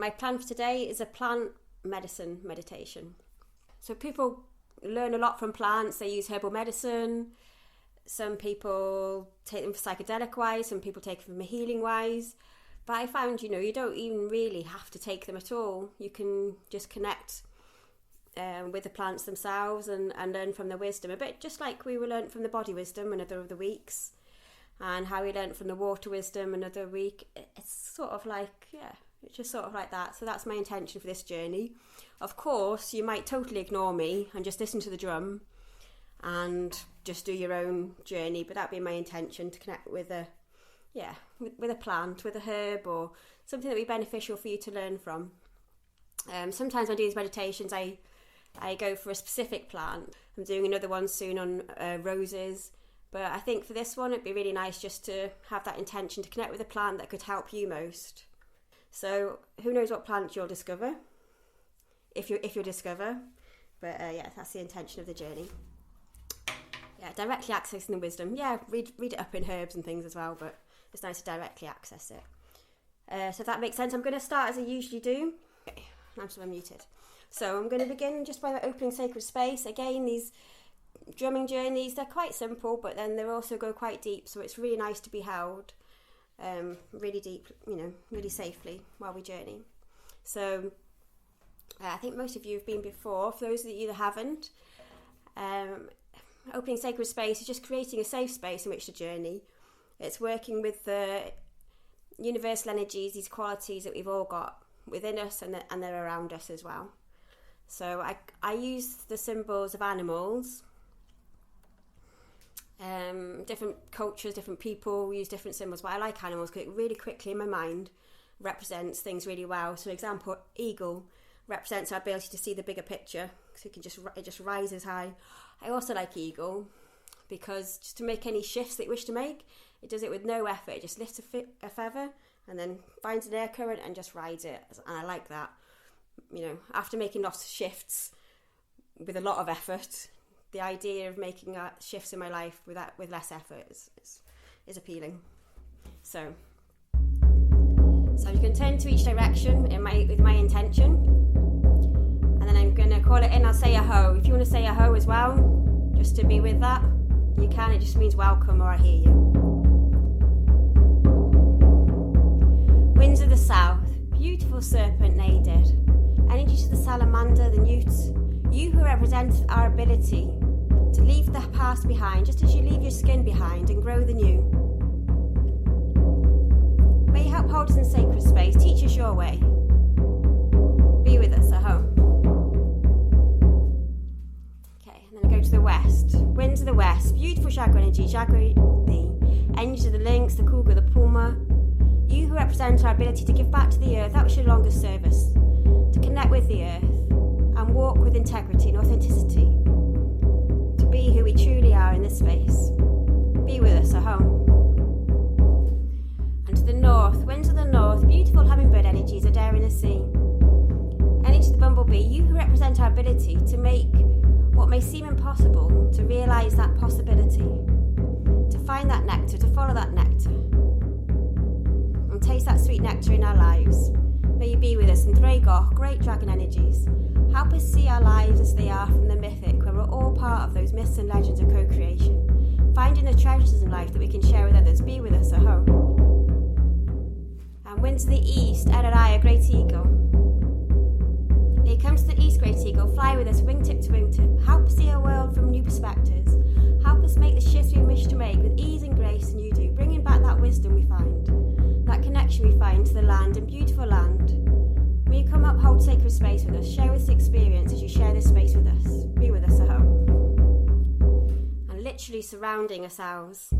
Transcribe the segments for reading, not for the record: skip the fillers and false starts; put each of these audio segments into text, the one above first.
my plan for today is a plant medicine meditation. So people learn a lot from plants. They use herbal medicine. Some people take them for psychedelic wise, some people take them for healing wise. But I found, you don't even really have to take them at all. You can just connect with the plants themselves and learn from their wisdom. A bit just like we were learnt from the body wisdom another of the weeks, and how we learnt from the water wisdom another week. It's sort of like, it's just sort of like that. So that's my intention for this journey. Of course, you might totally ignore me and just listen to the drum and just do your own journey, but that'd be my intention, to connect with a plant, with a herb, or something that would be beneficial for you to learn from. Sometimes when I do these meditations, I go for a specific plant. I'm doing another one soon on roses, but I think for this one it'd be really nice just to have that intention to connect with a plant that could help you most. So who knows what plant you'll discover, if you discover, but that's the intention of the journey. Directly accessing the wisdom. Read it up in herbs and things as well, but it's nice to directly access it. So if that makes sense, I'm going to start as I usually do. Okay, I'm still unmuted. So I'm going to begin just by opening sacred space. Again, these drumming journeys, they're quite simple, but then they also go quite deep, so it's really nice to be held really deep, really safely while we journey. So I think most of you have been before. For those of you that haven't, opening sacred space is just creating a safe space in which to journey. It's working with the universal energies, these qualities that we've all got within us and they're around us as well. So I use the symbols of animals. Different cultures, different people use different symbols, but I like animals because it really quickly in my mind represents things really well. So, for example, eagle represents our ability to see the bigger picture, so it just rises high. I also like eagle because just to make any shifts that you wish to make, it does it with no effort. It just lifts a feather and then finds an air current and just rides it. And I like that. After making lots of shifts with a lot of effort, the idea of making shifts in my life with less effort is appealing. So I'm just going to turn to each direction with my intention, and then I'm going to call it in. I'll say a ho. If you want to say a ho as well, just to be with that, you can. It just means welcome or I hear you. Winds of the south, beautiful serpent naded, energies of the salamander, the newt, you who represent our ability to leave the past behind, just as you leave your skin behind and grow the new. May you help hold us in sacred space, teach us your way. Be with us at home. Okay, and then go to the west. Winds of the west, beautiful Jaguar energy, the energies of the lynx, the cougar, the puma. You who represent our ability to give back to the earth that which no longer serves us, to connect with the earth and walk with integrity and authenticity, to be who we truly are in this space. Be with us at home. And to the north, winds of the north, beautiful hummingbird energies are daring the sea. Energy of the bumblebee, you who represent our ability to make what may seem impossible, to realise that possibility, to find that nectar, to follow that nectar, and taste that sweet nectar in our lives. May you be with us in Thragoch, great dragon energies. Help us see our lives as they are from the mythic, where we're all part of those myths and legends of co-creation. Finding the treasures in life that we can share with others. Be with us at home. And winds of the east, Ererai, a great eagle. May you come to the east, great eagle. Fly with us, wingtip to wingtip. Help us see our world from new perspectives. Help us make the shifts we wish to make with ease and grace, and you do, bringing back that wisdom we find, that connection we find to the land and beautiful land. May you come up, hold sacred space with us, share this experience as you share this space with us. Be with us at home. And literally surrounding ourselves.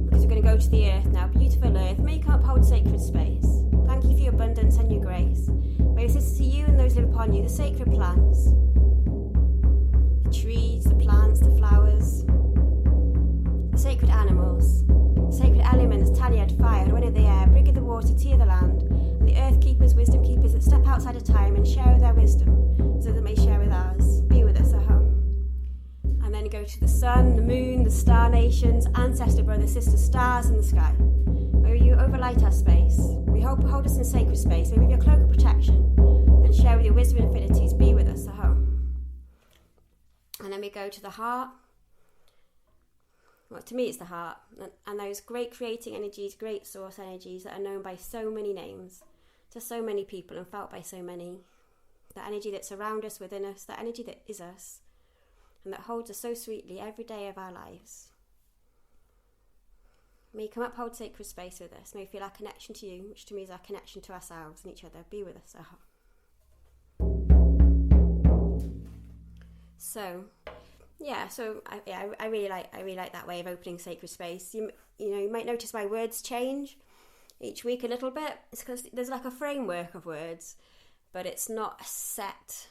Because we're going to go to the earth now. Beautiful earth, may you come up, hold sacred space. Thank you for your abundance and your grace. May we assist to you and those who live upon you, the sacred plants, the trees, the plants, the flowers, the sacred animals, the sacred elements, Taliad, fire, wind of the air, brig of the water, tea of the land, and the earth keepers, wisdom keepers that step outside of time and share their wisdom so that they may share with ours. Be with us at home. And then go to the sun, the moon, the star nations, ancestor, brothers, sisters, stars in the sky. May you overlight our space. We hold us in sacred space, maybe with your cloak of protection, and share with your wisdom and affinities, be with us at home. And then we go to the heart. Well, to me it's the heart, and those great creating energies, great source energies that are known by so many names, to so many people and felt by so many. That energy that's around us, within us, that energy that is us, and that holds us so sweetly every day of our lives. May you come up, hold sacred space with us. May we feel our connection to you, which to me is our connection to ourselves and each other. Be with us. So, I really like that way of opening sacred space. You might notice my words change each week a little bit. It's because there's like a framework of words, but it's not a set.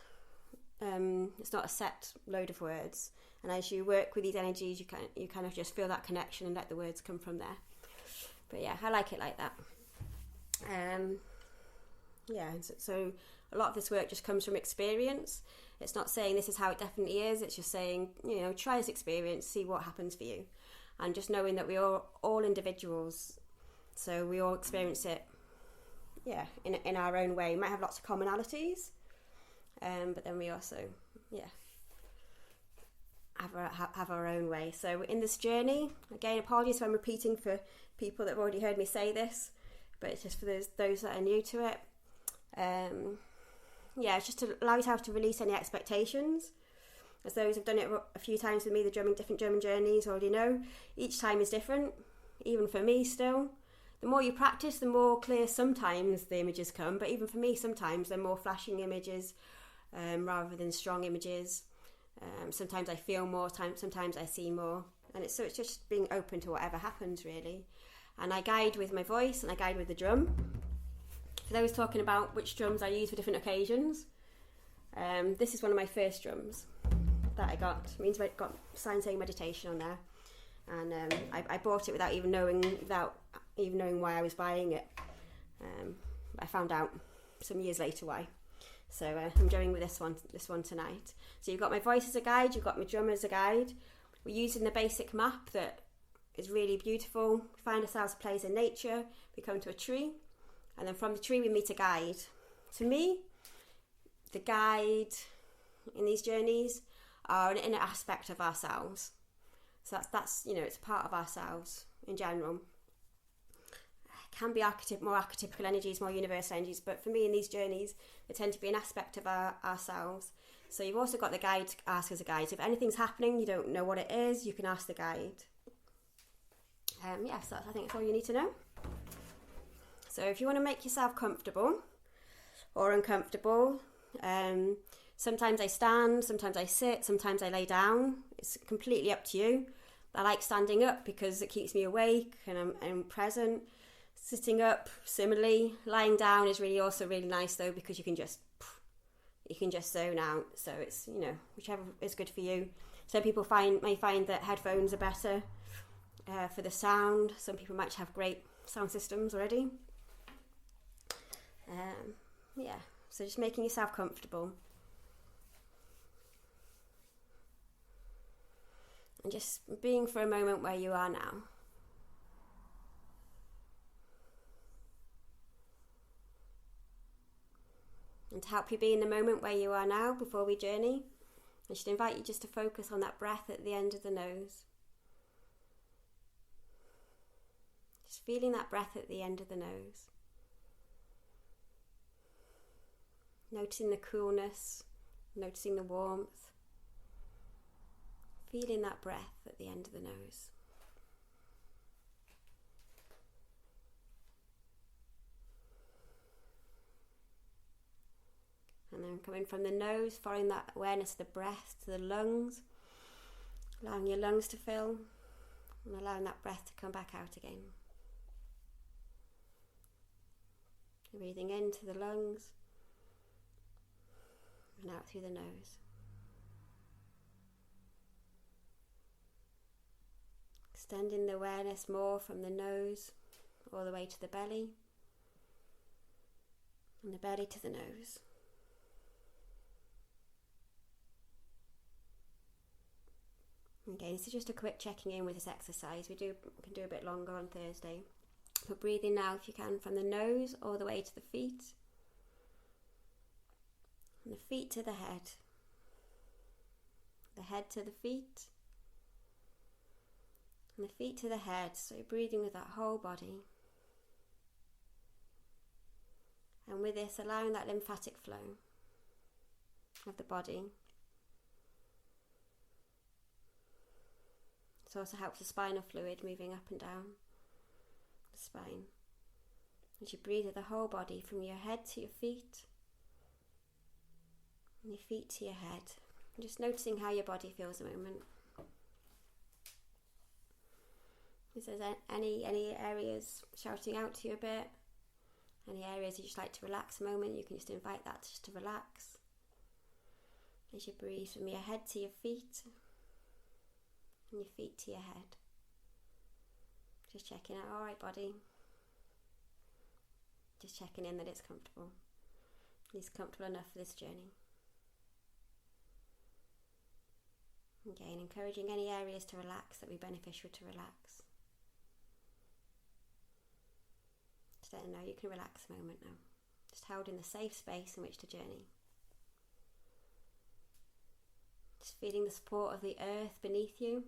It's not a set load of words. And as you work with these energies, you kind of just feel that connection and let the words come from there. But yeah, I like it like that. So a lot of this work just comes from experience. It's not saying this is how it definitely is. It's just saying, try this experience, see what happens for you. And just knowing that we are all individuals. So we all experience it, in our own way. We might have lots of commonalities, but then we also, have our own way. So in this journey, again, apologies if I'm repeating for people that have already heard me say this, but it's just for those that are new to it. It's just to allow yourself to release any expectations. As those who've done it a few times with me, different German journeys already know, each time is different, even for me still. The more you practice, the more clear sometimes the images come, but even for me, sometimes they're more flashing images rather than strong images. Sometimes I feel more, sometimes I see more. And it's just being open to whatever happens, really. And I guide with my voice and I guide with the drum. For those talking about which drums I use for different occasions, this is one of my first drums that I got. It means I got sign saying meditation on there. And I bought it without even knowing why I was buying it. I found out some years later why. So I'm going with this one tonight. So you've got my voice as a guide, you've got my drum as a guide. We're using the basic map that is really beautiful. We find ourselves a place in nature, we come to a tree, and then from the tree we meet a guide. To me, the guide in these journeys are an inner aspect of ourselves. So that's it's a part of ourselves in general. Can be more archetypical energies, more universal energies, but for me in these journeys, they tend to be an aspect of ourselves. So you've also got the guide to ask as a guide. So if anything's happening, you don't know what it is, you can ask the guide. So I think that's all you need to know. So if you want to make yourself comfortable or uncomfortable, sometimes I stand, sometimes I sit, sometimes I lay down. It's completely up to you. I like standing up because it keeps me awake and I'm present. Sitting up, similarly. Lying down is also really nice though, because you can just zone out. So it's whichever is good for you. Some people may find that headphones are better for the sound. Some people might have great sound systems already. So just making yourself comfortable. And just being for a moment where you are now. And to help you be in the moment where you are now before we journey, I should invite you just to focus on that breath at the end of the nose. Just feeling that breath at the end of the nose. Noticing the coolness, noticing the warmth. Feeling that breath at the end of the nose. And then coming from the nose, following that awareness of the breath to the lungs, allowing your lungs to fill and allowing that breath to come back out again. Breathing into the lungs and out through the nose. Extending the awareness more from the nose all the way to the belly and the belly to the nose. Okay, this is just a quick checking in with this exercise. We can do a bit longer on Thursday. So breathing now, if you can, from the nose all the way to the feet. From the feet to the head to the feet, and the feet to the head. So you're breathing with that whole body. And with this, allowing that lymphatic flow of the body. This also helps the spinal fluid moving up and down the spine. As you breathe with the whole body, from your head to your feet, and your feet to your head. And just noticing how your body feels a moment. If there's any areas shouting out to you a bit, any areas you just like to relax a moment, you can just invite that just to relax. As you breathe from your head to your feet, and your feet to your head. Just checking out, alright body. Just checking in that it's comfortable. It's comfortable enough for this journey. Again, encouraging any areas to relax that would be beneficial to relax. Just let them know you can relax a moment now. Just holding the safe space in which to journey. Just feeling the support of the earth beneath you.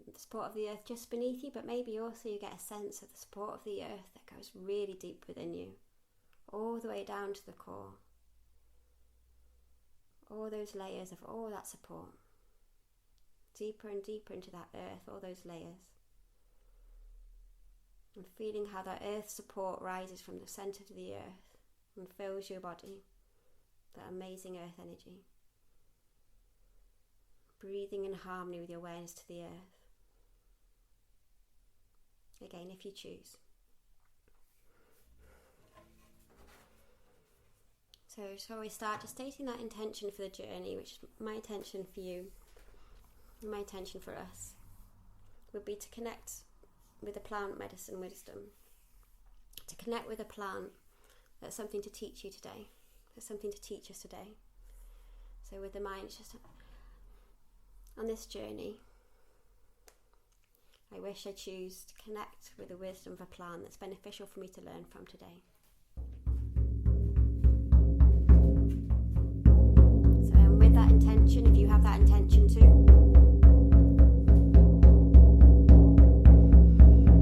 The support of the earth just beneath you, but maybe also you get a sense of the support of the earth that goes really deep within you, all the way down to the core. All those layers of all that support. Deeper and deeper into that earth, all those layers. And feeling how that earth support rises from the centre of the earth and fills your body. That amazing earth energy. Breathing in harmony with your awareness to the earth. Again, if you choose. So shall we start just stating that intention for the journey, which is my intention for you, and my intention for us, would be to connect with the plant medicine wisdom. To connect with a plant that's something to teach you today. That's something to teach us today. So with the mind, just on this journey, I wish I choose to connect with the wisdom of a plant that's beneficial for me to learn from today. That intention, if you have that intention too.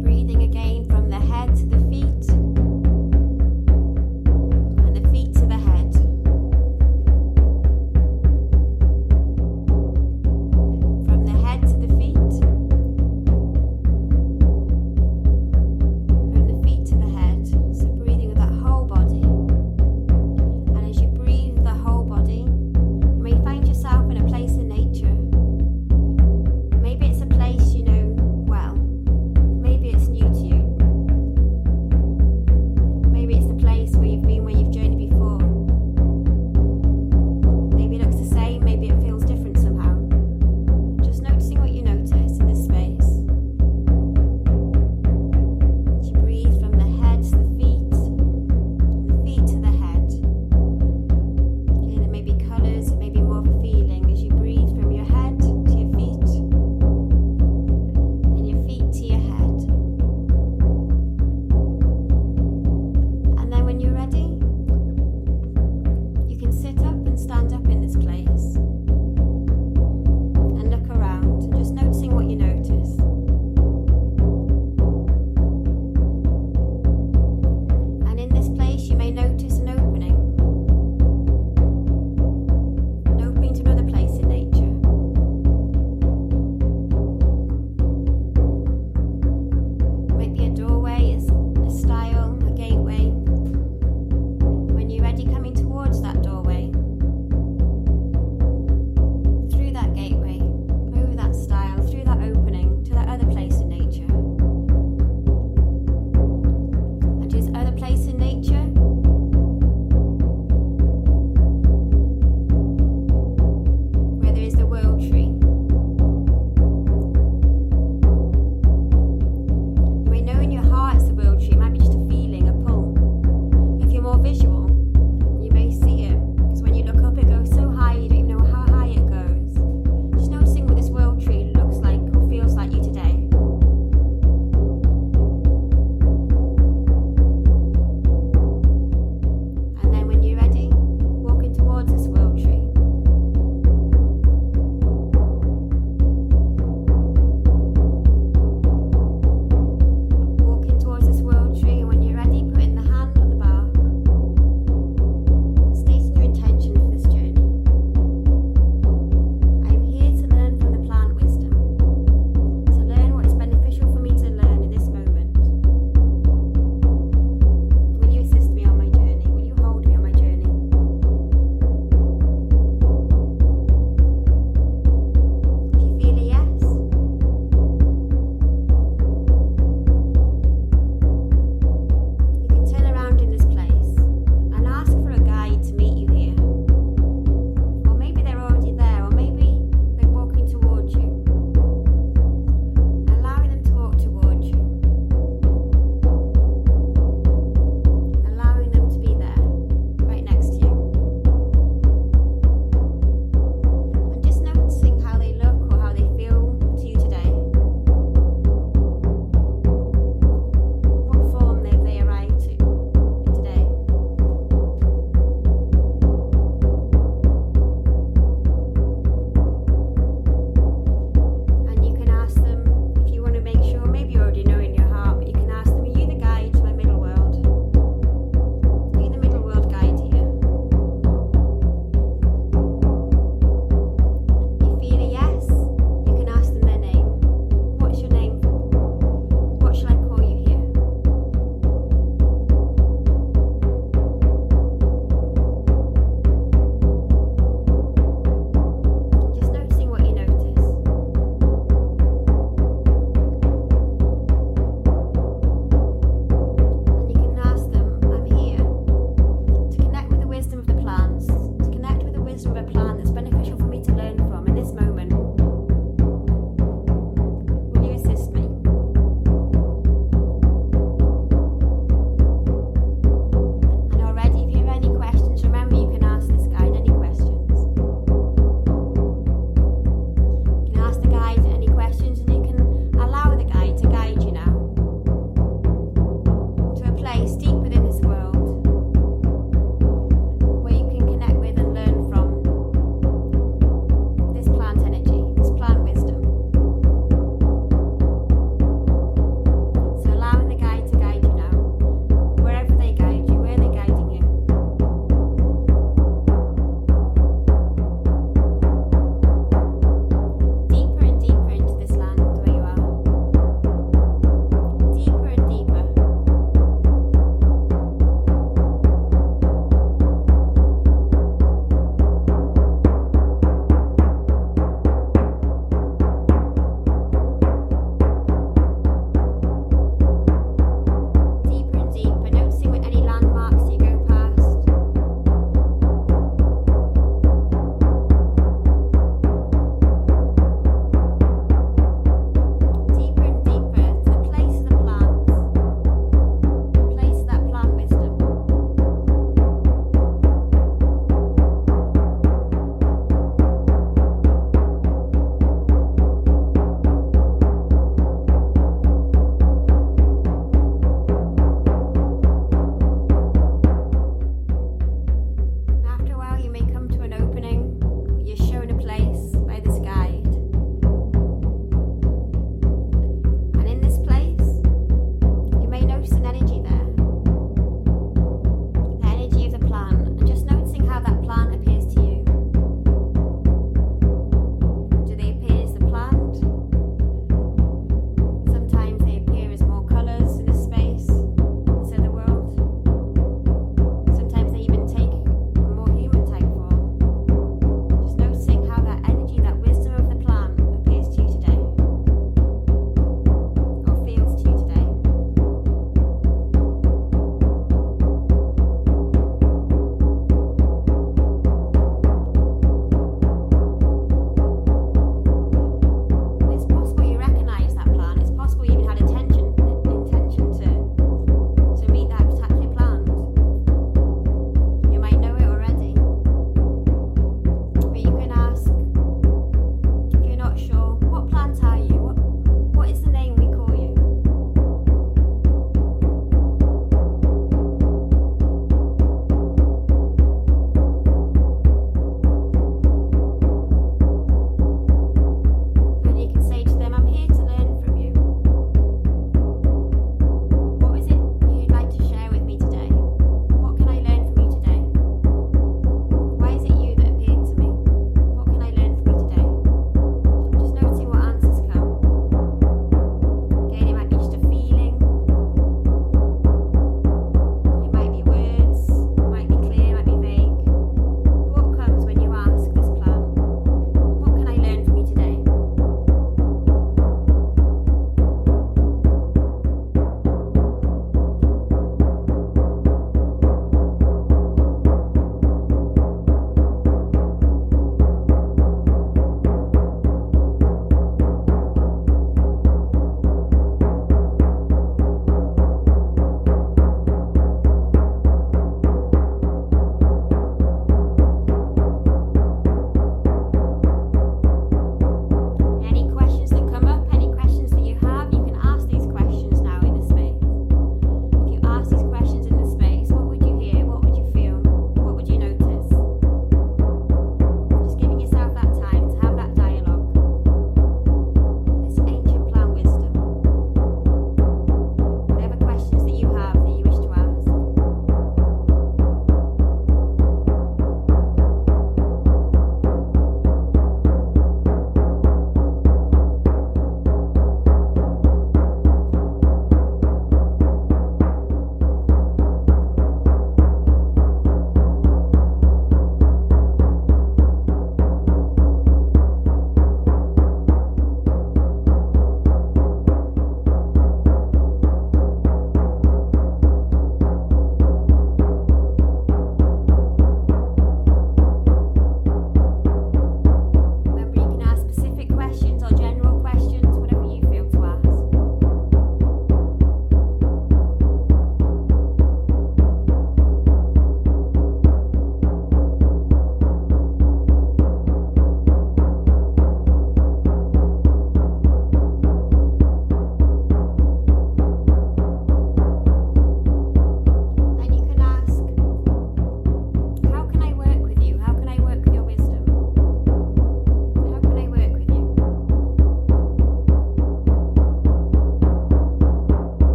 Breathing again from the head to the feet, and the feet to the head. From the head to the feet, from the feet to the head. So breathing with that whole body. And as you breathe the whole body, you may find yourself in a place in nature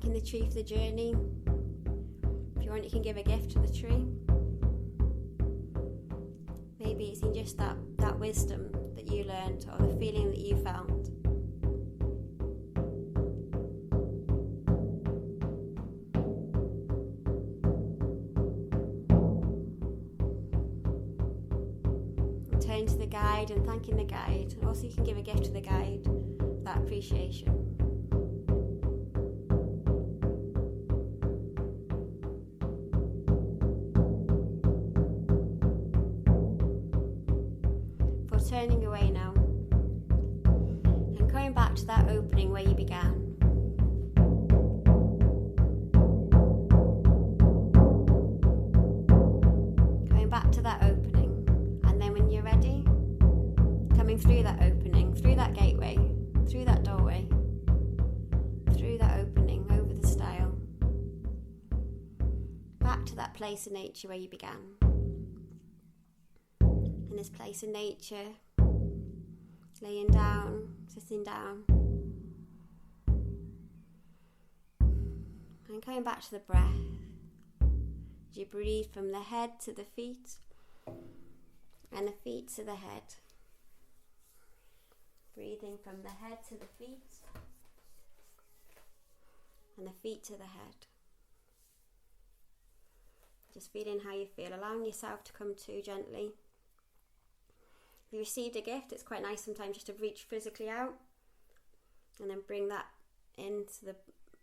Thanking the tree for the journey. If you want, you can give a gift to the tree. Maybe it's in just that wisdom that you learned, or the feeling that you felt. And turn to the guide and thanking the guide. Also, you can give a gift to the guide, that appreciation. Turning away now and coming back to that opening where you began. Going back to that opening, and then when you're ready, coming through that opening, through that gateway, through that doorway, through that opening, over the stile, back to that place in nature where you began. In this place in nature, laying down, sitting down, and coming back to the breath. As you breathe from the head to the feet, and the feet to the head. Breathing from the head to the feet, and the feet to the head. Just feeling how you feel, allowing yourself to come to gently. If you received a gift, it's quite nice sometimes just to reach physically out and then bring that into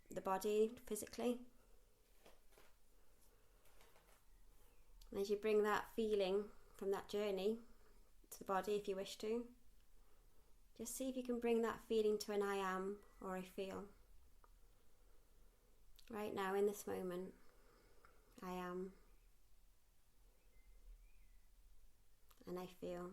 the body physically. And as you bring that feeling from that journey to the body, if you wish to, just see if you can bring that feeling to an I am or I feel. Right now, in this moment, I am and I feel.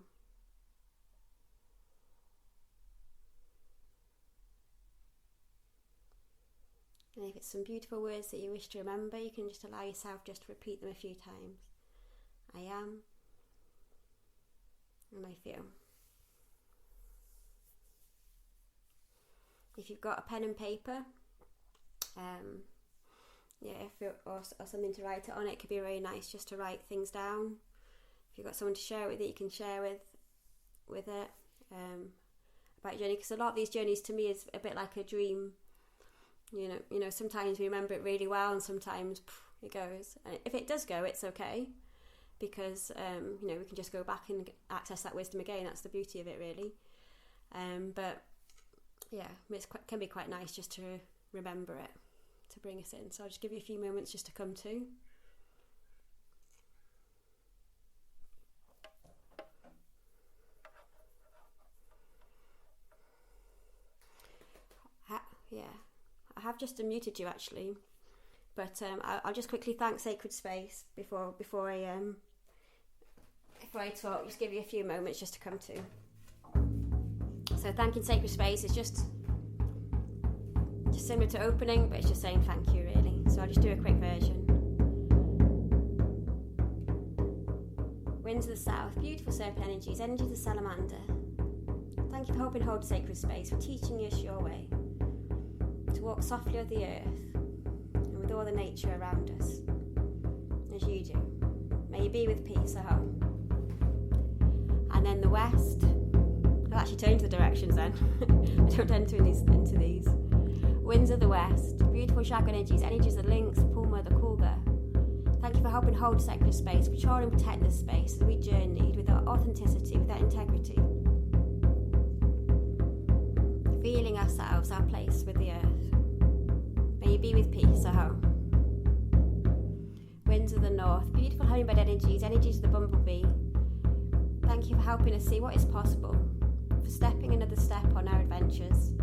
And if it's some beautiful words that you wish to remember, you can just allow yourself just to repeat them a few times. I am, and I feel. If you've got a pen and paper, or something to write it on, it could be really nice just to write things down. If you've got someone to share it with, that you can share with it about your journey, because a lot of these journeys to me is a bit like a dream. You know, sometimes we remember it really well, and sometimes it goes. And if it does go, it's okay, because we can just go back and access that wisdom again. That's the beauty of it, really. But yeah, it can be quite nice just to remember it, to bring us in. So I'll just give you a few moments just to come to. I have just unmuted you actually, but I'll just quickly thank Sacred Space before I talk. Just give you a few moments just to come to. So thanking Sacred Space is just similar to opening, but it's just saying thank you, really. So I'll just do a quick version. Winds of the South, beautiful serpent energies of the salamander. Thank you for helping hold Sacred Space, for teaching us your way to walk softly with the earth and with all the nature around us, as you do. May you be with peace, Aho. And then the west. I'll actually change the directions then. I don't enter into these. Winds of the west, beautiful chakra energies of the lynx, the puma, the cougar. Thank you for helping hold Sacred Space, control and protect this space as we journeyed with our authenticity, with our integrity. Feeling ourselves, our place with the earth. May you be with peace, Aho. Winds of the north, beautiful hummingbird energies of the bumblebee. Thank you for helping us see what is possible, for stepping another step on our adventures.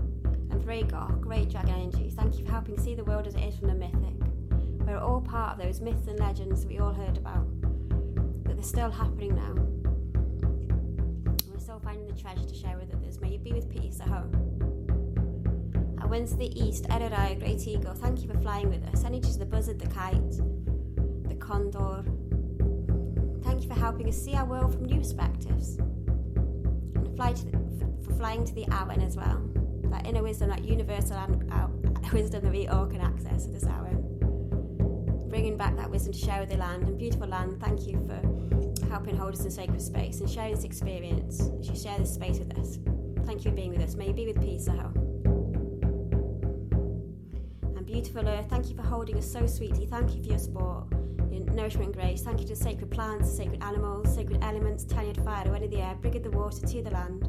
And Thragar, great dragon energies, thank you for helping see the world as it is from the mythic. We're all part of those myths and legends that we all heard about, that they're still happening now. And we're still finding the treasure to share with others. May you be with peace, Aho. Winds of the east, Ererai, great eagle, thank you for flying with us. Energies of the buzzard, the kite, the condor. Thank you for helping us see our world from new perspectives. And for flying to the Awen as well. That inner wisdom, that universal that wisdom that we all can access at this hour. Bringing back that wisdom to share with the land. And beautiful land, thank you for helping hold us in sacred space and sharing this experience as you share this space with us. Thank you for being with us. May you be with peace, Aho. And beautiful earth, thank you for holding us so sweetly. Thank you for your support, your nourishment and grace. Thank you to the sacred plants, sacred animals, sacred elements, Tanyard fire, the wind of the air, Brigid the water to the land.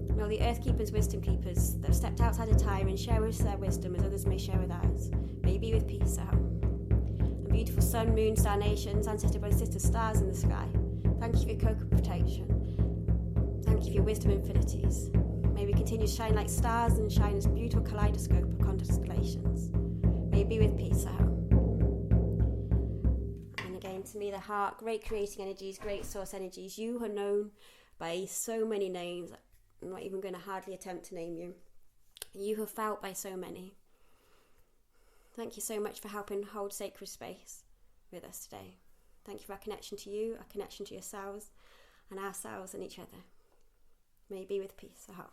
And all the earth keepers, wisdom keepers that have stepped outside of time and share with us their wisdom as others may share with ours. May you be with peace, Aho. And beautiful sun, moon, star nations, ancestor, brothers, sisters, stars in the sky. Thank you for your cocoa protection. Thank you for your wisdom infinities. May we continue to shine like stars and shine as beautiful kaleidoscope of constellations. May you be with peace, Aho. And again, to me, the heart, great creating energies, great source energies. You are known by so many names. I'm not even going to hardly attempt to name you. You have felt by so many. Thank you so much for helping hold sacred space with us today. Thank you for our connection to you, our connection to yourselves, and ourselves and each other. May you be with peace. Aho.